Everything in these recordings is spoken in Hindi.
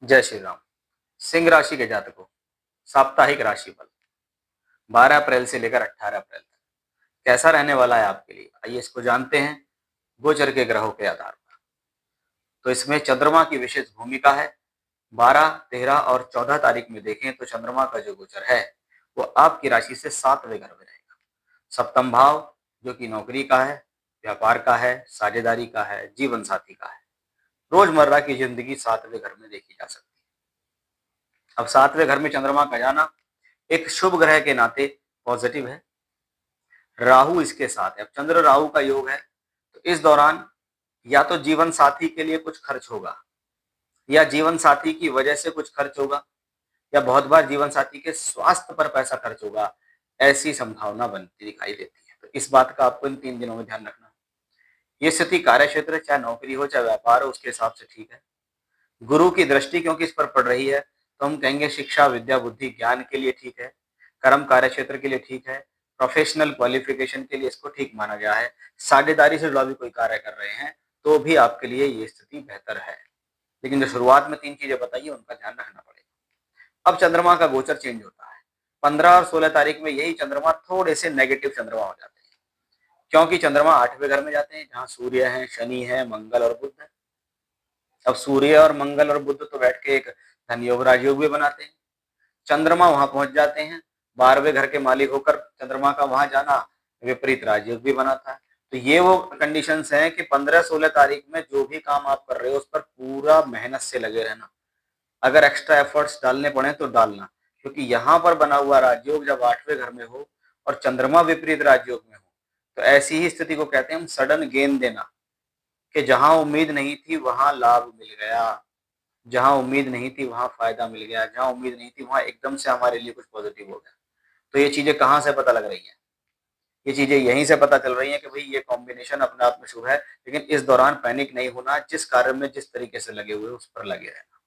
जय श्री राम। सिंह राशि के जातकों, साप्ताहिक राशिफल 12 अप्रैल से लेकर 18 अप्रैल तक कैसा रहने वाला है आपके लिए, आइए इसको जानते हैं गोचर के ग्रहों के आधार पर। तो इसमें चंद्रमा की विशेष भूमिका है। 12, 13 और 14 तारीख में देखें तो चंद्रमा का जो गोचर है वो आपकी राशि से 7वें घर में रहेगा। सप्तम भाव जो कि नौकरी का है, व्यापार का है, साझेदारी का है, जीवन साथी का है। रोजमर्रा की जिंदगी 7वें घर में देखी जा सकती है। अब 7वें घर में चंद्रमा का जाना एक शुभ ग्रह के नाते पॉजिटिव है। राहु इसके साथ है। अब चंद्र राहु का योग है, तो इस दौरान या तो जीवन साथी के लिए कुछ खर्च होगा, या जीवन साथी की वजह से कुछ खर्च होगा, या बहुत बार जीवन साथी के स्वास्थ्य पर पैसा खर्च होगा। ऐसी संभावना बनती दिखाई देती है। तो इस बात का आपको इन 3 दिनों में ध्यान रखना। ये स्थिति कार्य क्षेत्र चाहे नौकरी हो चाहे व्यापार हो उसके हिसाब से ठीक है। गुरु की दृष्टि क्योंकि इस पर पड़ रही है, तो हम कहेंगे शिक्षा, विद्या, बुद्धि, ज्ञान के लिए ठीक है। कर्म कार्य क्षेत्र के लिए ठीक है। प्रोफेशनल क्वालिफिकेशन के लिए इसको ठीक माना गया है। साझेदारी से जुड़ा भी कोई कार्य कर रहे हैं तो भी आपके लिए ये स्थिति बेहतर है। लेकिन जो शुरुआत में 3 चीजें बताइए उनका ध्यान रखना पड़ेगा। अब चंद्रमा का गोचर चेंज होता है। 15 और 16 तारीख में यही चंद्रमा थोड़े से नेगेटिव चंद्रमा हो जाते हैं, क्योंकि चंद्रमा 8वें घर में जाते हैं जहाँ सूर्य है, शनि है, मंगल और बुध है। अब सूर्य और मंगल और बुध तो बैठ के एक धन योग राजयोग भी बनाते हैं। चंद्रमा वहां पहुंच जाते हैं। 12वें घर के मालिक होकर चंद्रमा का वहां जाना विपरीत राजयोग भी बनाता है। तो ये वो कंडीशंस हैं कि 15-16 तारीख में जो भी काम आप कर रहे हो उस पर पूरा मेहनत से लगे रहना। अगर एक्स्ट्रा एफर्ट्स डालने पड़े तो डालना, क्योंकि यहाँ पर बना हुआ राजयोग जब 8वें घर में हो और चंद्रमा विपरीत राजयोग में हो तो ऐसी ही स्थिति को कहते हैं हम सडन गेन देना, कि जहां उम्मीद नहीं थी वहां लाभ मिल गया, जहां उम्मीद नहीं थी वहां फायदा मिल गया, जहां उम्मीद नहीं थी वहां एकदम से हमारे लिए कुछ पॉजिटिव हो गया। तो ये चीजें कहाँ से पता लग रही हैं? ये चीजें यहीं से पता चल रही हैं कि भाई ये कॉम्बिनेशन अपने आप में शुभ है। लेकिन इस दौरान पैनिक नहीं होना, जिस कार्य में जिस तरीके से लगे हुए उस पर लगे रहना।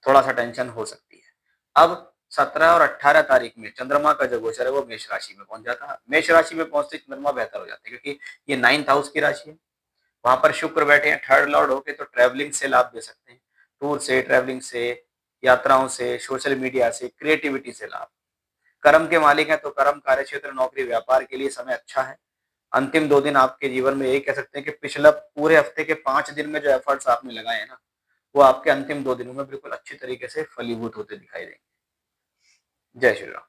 थोड़ा सा टेंशन हो सकती है। अब 17 और 18 तारीख में चंद्रमा का जो गोचर है वो मेष राशि में पहुंच जाता है। मेष राशि में पहुंचते चंद्रमा बेहतर हो जाते हैं, क्योंकि ये 9th हाउस की राशि है। वहां पर शुक्र बैठे हैं थर्ड लॉर्ड होके, तो ट्रैवलिंग से लाभ दे सकते हैं। टूर से, ट्रैवलिंग से, यात्राओं से, सोशल मीडिया से, क्रिएटिविटी से लाभ। कर्म के मालिक हैं तो कर्म, कार्य क्षेत्र, नौकरी, व्यापार के लिए समय अच्छा है। अंतिम 2 दिन आपके जीवन में यही कह सकते हैं कि पिछला पूरे हफ्ते के 5 दिन में जो एफर्ट्स आपने लगाए हैं ना, वो आपके अंतिम 2 दिनों में बिल्कुल अच्छी तरीके से फलीभूत होते दिखाई देंगे। जय श्री राम।